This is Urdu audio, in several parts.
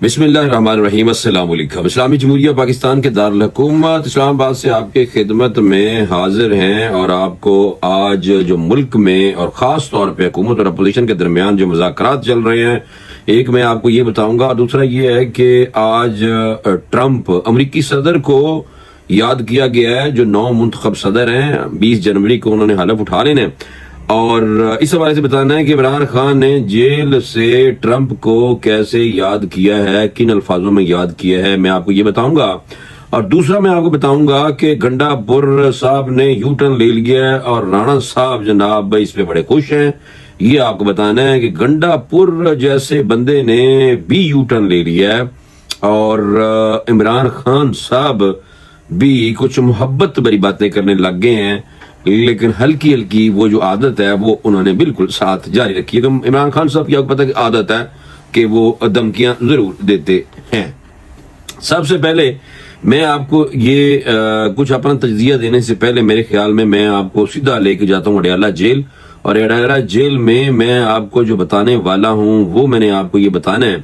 بسم اللہ الرحمن الرحیم۔ السلام علیکم۔ اسلامی جمہوریہ پاکستان کے دارالحکومت اسلام آباد سے آپ کے خدمت میں حاضر ہیں، اور آپ کو آج جو ملک میں اور خاص طور پہ حکومت اور اپوزیشن کے درمیان جو مذاکرات چل رہے ہیں، ایک میں آپ کو یہ بتاؤں گا، اور دوسرا یہ ہے کہ آج ٹرمپ امریکی صدر کو یاد کیا گیا ہے، جو نو منتخب صدر ہیں۔ 20 جنوری کو انہوں نے حلف اٹھا لینے، اور اس حوالے سے بتانا ہے کہ عمران خان نے جیل سے ٹرمپ کو کیسے یاد کیا ہے، کن الفاظوں میں یاد کیا ہے، میں آپ کو یہ بتاؤں گا۔ اور دوسرا میں آپ کو بتاؤں گا کہ گنڈا پور صاحب نے یو ٹرن لے لیا ہے، اور رانا صاحب جناب اس پہ بڑے خوش ہیں۔ یہ آپ کو بتانا ہے کہ گنڈا پور جیسے بندے نے بھی یو ٹرن لے لیا ہے، اور عمران خان صاحب بھی کچھ محبت بھری باتیں کرنے لگ گئے ہیں، لیکن ہلکی ہلکی وہ جو عادت ہے وہ انہوں نے بالکل ساتھ جاری رکھی ہے۔ عمران خان صاحب کی آپ کو پتہ ہے کہ عادت ہے کہ وہ دھمکیاں ضرور دیتے ہیں۔ سب سے پہلے میں آپ کو یہ کچھ اپنا تجزیہ دینے سے پہلے میرے خیال میں آپ کو سیدھا لے کے جاتا ہوں اڈیالہ جیل، اور اڈیالہ جیل میں آپ کو جو بتانے والا ہوں وہ میں نے آپ کو یہ بتانا ہے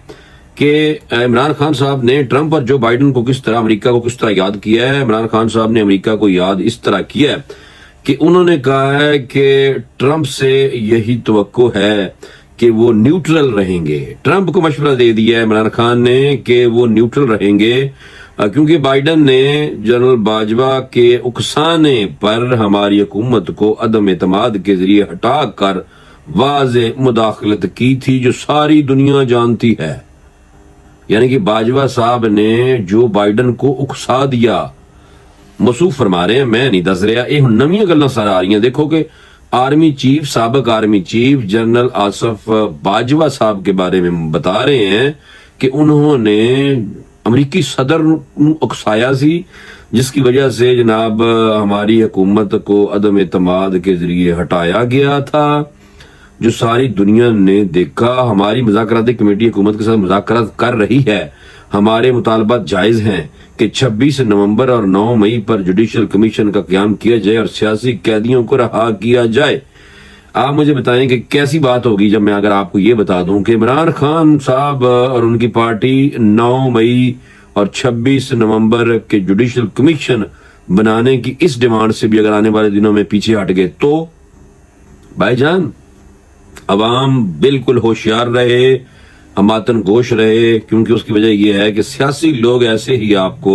کہ عمران خان صاحب نے ٹرمپ اور جو بائیڈن کو کس طرح، امریکہ کو کس طرح یاد کیا ہے۔ عمران خان صاحب نے امریکہ کو یاد اس طرح کیا ہے کہ انہوں نے کہا ہے کہ ٹرمپ سے یہی توقع ہے کہ وہ نیوٹرل رہیں گے۔ ٹرمپ کو مشورہ دے دیا ہے عمران خان نے کہ وہ نیوٹرل رہیں گے، کیونکہ بائیڈن نے جنرل باجوہ کے اکسانے پر ہماری حکومت کو عدم اعتماد کے ذریعے ہٹا کر واضح مداخلت کی تھی، جو ساری دنیا جانتی ہے۔ یعنی کہ باجوہ صاحب نے جو بائیڈن کو اکسا دیا، موصوف فرما رہے ہیں، میں نہیں دس رہا، یہ نویاں گلاں سارا آ رہی ہیں۔ دیکھو کہ آرمی چیف، سابق army chief general Asif Bajwa صاحب کے بارے میں بتا رہے ہیں کہ انہوں نے امریکی صدر اکسایا سی، جس کی وجہ سے جناب ہماری حکومت کو عدم اعتماد کے ذریعے ہٹایا گیا تھا، جو ساری دنیا نے دیکھا۔ ہماری مذاکراتی کمیٹی حکومت کے ساتھ مذاکرات کر رہی ہے، ہمارے مطالبات جائز ہیں کہ 26 نومبر اور 9 مئی پر جوڈیشل کمیشن کا قیام کیا جائے اور سیاسی قیدیوں کو رہا کیا جائے۔ آپ مجھے بتائیں کہ کیسی بات ہوگی جب میں اگر آپ کو یہ بتا دوں کہ عمران خان صاحب اور ان کی پارٹی 9 مئی اور 26 نومبر کے جوڈیشل کمیشن بنانے کی اس ڈیمانڈ سے بھی اگر آنے والے دنوں میں پیچھے ہٹ گئے تو بھائی جان عوام بالکل ہوشیار رہے، ہماتن گوش رہے، کیونکہ اس کی وجہ یہ ہے کہ سیاسی لوگ ایسے ہی آپ کو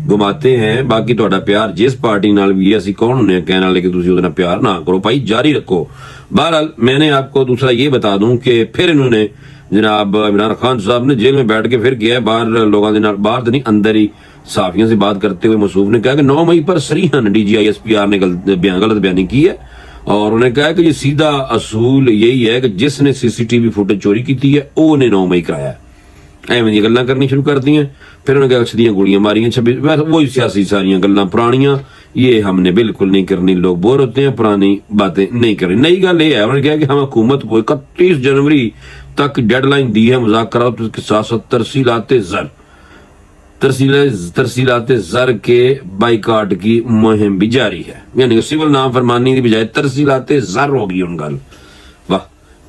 گماتے ہیں۔ باقی تہاڈا پیار جس پارٹی نال بھی اسی کون نے کہنا لے کہ تسی اتنا پیار نہ کرو، بھائی جاری رکھو۔ بہرحال میں نے آپ کو دوسرا یہ بتا دوں کہ پھر انہوں نے جناب عمران خان صاحب نے جیل میں بیٹھ کے پھر کیا ہے، باہر لوگوں کے نال، باہر نہیں اندر ہی صحافیوں سے بات کرتے ہوئے موصوف نے کہا کہ 9 مئی پر صریحاً D G I S P R نے غلط بیانی کی ہے، اور انہوں نے کہا کہ یہ سیدھا اصول یہی ہے کہ جس نے سی سی ٹی وی فوٹیج چوری کی تھی ہے وہ نے 9 مئی کرایا ہے۔ ایویں یہ گلاں کرنی شروع کر دی ہیں۔ پھر انہوں نے کہا چھڑیاں گولیاں ماری ہیں 26، وہی سیاسی ساریاں گلاں پرانیاں، یہ ہم نے بالکل نہیں کرنی، لوگ بور ہوتے ہیں، پرانی باتیں نہیں کرنی۔ نئی گل یہ ہے، انہوں نے کہا کہ ہم حکومت کو 31 جنوری تک ڈیڈ لائن دی ہے مذاکرات کے ساتھ ساتھ ترسیلات زر کے بائیکاٹ کی مہم بھی جاری ہے۔ یعنی کہ سول نافرمانی کی بجائے ترسیلات زر ہوگی ان گل۔ واہ،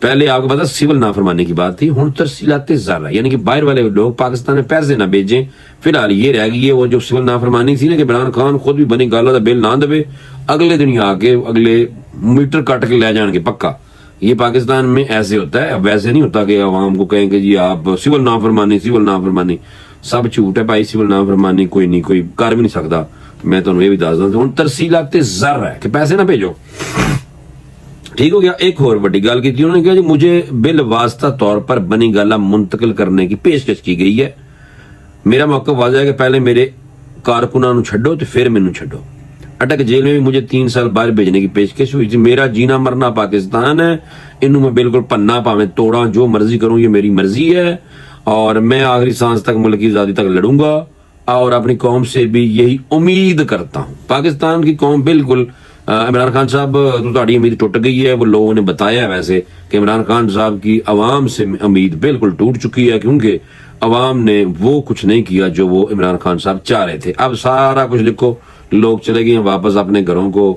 پہلے آپ کو پتا سول نافرمانی کی بات تھی، ہن ترسیلات زر ہے، یعنی کہ باہر والے لوگ پاکستان میں پیسے نہ بھیجیں۔ فی الحال یہ رہ گئی ہے وہ جو سول نافرمانی تھی نا، کہ عمران خان خود بھی بنی گالا دا بل نہ دے، اگلے دن آ کے اگلے میٹر کٹ کے لے جان گے پکا۔ یہ پاکستان میں ایسے ہوتا ہے، اب ویسے نہیں ہوتا کہ عوام کو کہیں کہ جی آپ سول نافرمانی، سب جھوٹ ہے بھائی، سول نافرمانی کوئی نہیں، کوئی کر بھی نہیں سکتا۔ میں تو یہ بھی دس دوں ہوں ترسیلات زر ہے کہ پیسے نہ بھیجو، ٹھیک ہو گیا۔ ایک اور بڑی گل کی تھی، انہوں نے کہا جی مجھے بل واسطہ طور پر بنی گالا منتقل کرنے کی پیشکش کی گئی ہے، میرا موقف واضح ہے کہ پہلے میرے کارکنوں چھڈو تو پھر مینوں چھڈو۔ اٹک جیل میں بھی مجھے 3 سال باہر بھیجنے کی پیشکش ہوئی تھی، میرا جینا مرنا پاکستان ہے، انہوں میں بالکل پننا پاویں توڑاں، جو مرضی کروں، یہ میری مرضی ہے، اور میں آخری سانس تک ملک کی آزادی تک لڑوں گا، اور اپنی قوم سے بھی یہی امید کرتا ہوں۔ پاکستان کی قوم بالکل، عمران خان صاحب تو تہاڈی امید ٹوٹ گئی ہے، وہ لوگوں نے بتایا ویسے کہ عمران خان صاحب کی عوام سے امید بالکل ٹوٹ چکی ہے، کیونکہ عوام نے وہ کچھ نہیں کیا جو وہ عمران خان صاحب چاہ رہے تھے۔ اب سارا کچھ لکھو، لوگ چلے گئے ہیں واپس اپنے گھروں کو،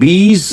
20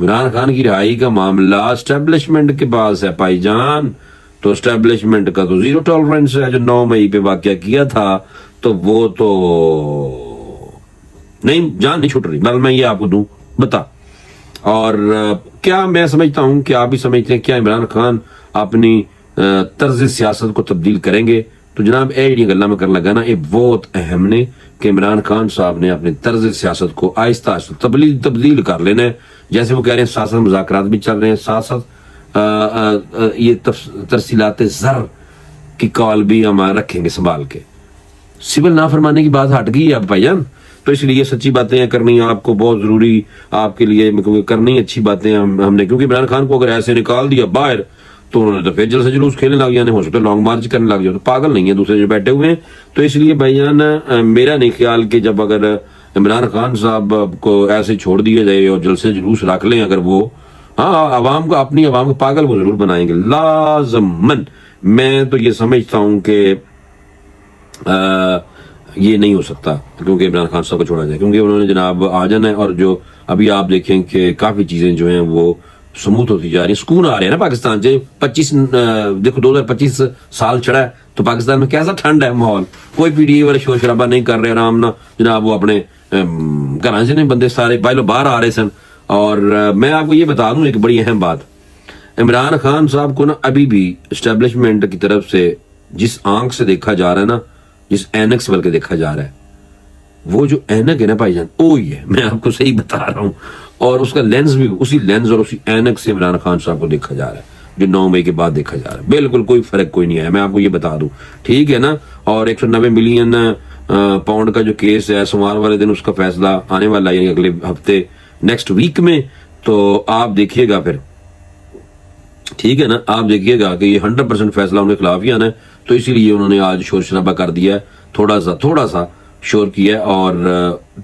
عمران خان کی رہائی کا معاملہ اسٹیبلشمنٹ کے پاس ہے بھائی جان. تو اسٹیبلشمنٹ کا تو زیرو ٹالرنس ہے. جو 9 مئی پہ واقعہ کیا تھا تو وہ تو نہیں, جان نہیں چھوٹ رہی. بل میں یہ آپ کو دوں بتا. اور کیا میں سمجھتا ہوں کہ آپ بھی سمجھتے ہیں, کیا عمران خان اپنی طرز سیاست کو تبدیل کریں گے؟ تو جناب یہ گلا میں کرنے لگا نا, یہ بہت اہم نے کہ عمران خان صاحب نے اپنی طرز سیاست کو آہستہ آہستہ تبدیل کر لینا ہے. جیسے وہ کہہ رہے ہیں ساتھ ساتھ مذاکرات بھی چل رہے ہیں, ساتھ ساتھ یہ ترسیلات زر کی کال بھی ہم رکھیں گے سنبھال کے. سول نافرمانے کی بات ہٹ گئی ہے اب بھائی جان. تو اس لیے سچی باتیں کرنی آپ کو بہت ضروری, آپ کے لیے کرنی اچھی باتیں ہم نے, کیونکہ عمران خان کو اگر ایسے نکال دیا باہر تو انہوں نے تو پھر جلسے جلوس کھیلنے لگ جانے, ہو سکتا ہے لانگ مارچ کرنے لگ جائے. تو پاگل نہیں ہے دوسرے جو بیٹھے ہوئے ہیں. تو اس لیے بھائی جان میرا نہیں خیال کہ جب اگر عمران خان صاحب کو ایسے چھوڑ دیا جائے اور جلسے جلوس رکھ لیں, اگر وہ عوام کو, اپنی عوام کو پاگل وہ ضرور بنائیں گے لازمن. میں تو یہ سمجھتا ہوں کہ یہ نہیں ہو سکتا کیونکہ عمران خان صاحب کو چھوڑا جائے, کیونکہ انہوں نے جناب آ جانا ہے. اور جو ابھی آپ دیکھیں کہ کافی چیزیں جو ہیں وہ سموتھ ہوتی جا رہی ہیں, سکون آ رہے ہیں نا پاکستان سے. 2025 سال چڑھا ہے تو پاکستان میں کیسا ٹھنڈ ہے ماحول, کوئی پی ڈی اے والے شور شرابہ نہیں کر رہے آرام نہ جناب. وہ اپنے گھراں سے نہیں بندے سارے پہلو باہر آ رہے سن. اور میں آپ کو یہ بتا دوں ایک بڑی اہم بات, عمران خان صاحب کو نا ابھی بھی اسٹیبلشمنٹ کی طرف سے جس آنکھ سے دیکھا جا رہا ہے نا, جس اینک سے بلکہ دیکھا جا رہا ہے, وہ جو اینک ہے نا بھائی جان وہی ہے, میں آپ کو صحیح بتا رہا ہوں. اور اس کا لینز بھی اسی لینز اور اسی اینک سے عمران خان صاحب کو دیکھا جا رہا ہے جو 9 مئی کے بعد دیکھا جا رہا ہے. بالکل کوئی فرق کوئی نہیں ہے, میں آپ کو یہ بتا دوں, ٹھیک ہے نا. اور 190 ملین پاؤنڈ کا جو کیس ہے, سوموار والے دن اس کا فیصلہ آنے والا ہے, یعنی اگلے ہفتے نیکسٹ ویک میں. تو آپ دیکھیے گا پھر, ٹھیک ہے نا, آپ دیکھیے گا کہ یہ 100% فیصلہ ان کے خلاف ہی آنا ہے. تو اسی لیے انہوں نے آج شور شرابہ کر دیا ہے, تھوڑا سا شور کیا ہے, اور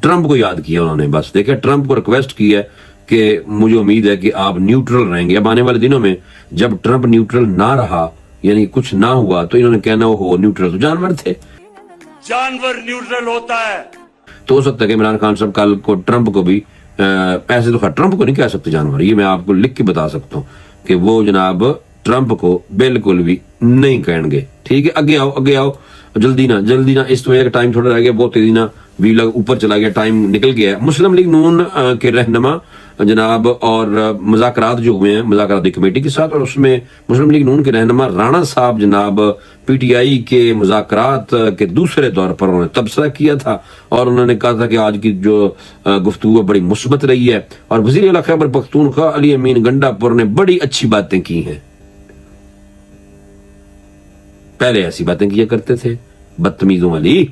ٹرمپ کو یاد کیا انہوں نے. بس دیکھیں, ٹرمپ کو ریکویسٹ کی ہے کہ مجھے امید ہے کہ آپ نیوٹرل رہیں گے. اب آنے والے دنوں میں جب ٹرمپ نیوٹرل نہ رہا, یعنی کچھ نہ ہوا, تو انہوں نے کہنا وہ نیوٹرل تو جانور تھے, جانور نیوٹرل ہوتا ہے. تو ہو سکتا ہے کہ عمران خان صاحب کل کو ٹرمپ کو بھی ایسے تو ٹرمپ کو نہیں کہہ سکتے جانور, یہ میں آپ کو لکھ کے بتا سکتا ہوں کہ وہ جناب ٹرمپ کو بالکل بھی نہیں کہیں گے. ٹھیک ہے, آگے آؤ جلدی نہ اس وجہ کا ٹائم تھوڑا رہ گیا, بہت تیزی نہ ویلاگ اوپر چلا گیا, ٹائم نکل گیا ہے. مسلم لیگ نون کے رہنما جناب اور مذاکرات جو ہوئے ہیں مذاکراتی کمیٹی کے ساتھ, اور اس میں مسلم لیگ نون کے رہنما رانا صاحب جناب پی ٹی آئی کے مذاکرات کے دوسرے دور پر انہوں نے تبصرہ کیا تھا, اور انہوں نے کہا تھا کہ آج کی جو گفتگو بڑی مثبت رہی ہے, اور وزیر اعلیٰ خیبر پختونخوا علی امین گنڈا پور نے بڑی اچھی باتیں کی ہیں. پہلے ایسی باتیں کیا کرتے تھے بدتمیزوں والی.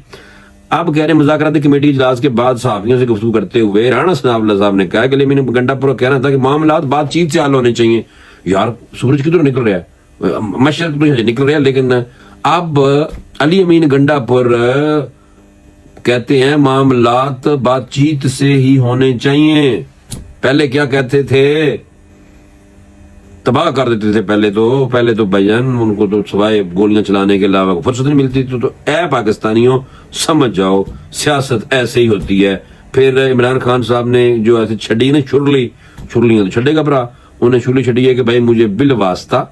اب کہہ رہے ہیں مذاکراتی کمیٹی اجلاس کے بعد صحافیوں سے گفتگو کرتے ہوئے رانا ثناء اللہ صاحب نے کہا کہ علی امین گنڈا پور کہنا تھا کہ معاملات بات چیت سے حل ہونے چاہیے. یار سورج کدھر نکل رہا ہے, مشرق تو نکل رہا ہے, لیکن اب علی امین گنڈا پور کہتے ہیں معاملات بات چیت سے ہی ہونے چاہیے. پہلے کیا کہتے تھے, تباہ کر دیتے تھے پہلے تو بھائی جان ان کو تو سوائے گولیاں چلانے کے علاوہ فرصت نہیں ملتی. تو اے پاکستانیوں سمجھ جاؤ سیاست ایسے ہی ہوتی ہے. پھر عمران خان صاحب نے جو ایسے چھڑی نا چھرلیاں تو چھڑے گا برا, انہیں چھرلی چھڑی ہے کہ بھائی مجھے بالواسطہ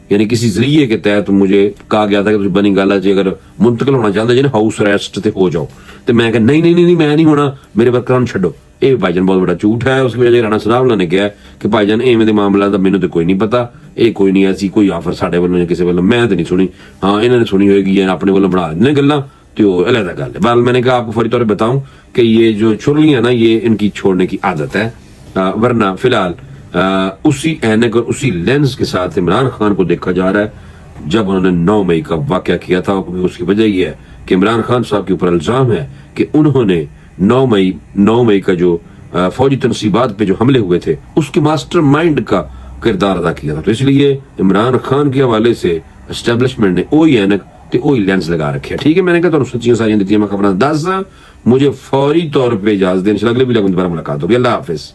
یعنی کسی ذریعے کے تحت مجھے کہا گیا تھا کہ بنی گالا جی اگر منتقل ہونا چاہتے جی ہاؤس اریسٹ تے ہو جاؤ, تو میں کہ نہیں میں نہیں ہونا, میرے پر کرن چھڈو. یہ بھائی جان بہت بڑا جھوٹ ہے. اس کی وجہ رانا ثناء اللہ نے کہا کہ بھائی جان ایویں دے معاملات دا مینوں تے کوئی نہیں پتا, یہ کوئی نہیں ایسی کوئی آفر ساڈے والوں کسی والوں میں تے نہیں سنی. ہاں انہوں نے سنی ہوئے گی اپنے والوں بنا دینے گلاں, تو علیحدہ گل ہے. بہرحال میں نے کہا آپ کو فوری طور پہ بتاؤں کہ یہ جو چھرلیاں نا یہ ان کی چھوڑنے کی عادت ہے, ورنہ فی الحال اسی اینک اور اسی لینز کے ساتھ عمران خان کو دیکھا جا رہا ہے. جب انہوں نے 9 مئی کا واقعہ کیا تھا, اس کی وجہ یہ ہے کہ عمران خان صاحب کے اوپر الزام ہے کہ انہوں نے 9 مئی کا جو فوجی تنصیبات پہ جو حملے ہوئے تھے اس کے ماسٹر مائنڈ کا کردار ادا کیا تھا. تو اس لیے عمران خان کے حوالے سے اسٹیبلشمنٹ نے وہی اینک تے وہی لینس لگا رکھے. ٹھیک ہے, میں نے کہا تو سچیاں ساریاں دیتی ہیں, میں خبریں 10 مجھے فوری طور پہ اجازت دیں. انشاءاللہ اگلے ویڈیو میں دوبارہ ملاقات ہوگی. اللہ حافظ.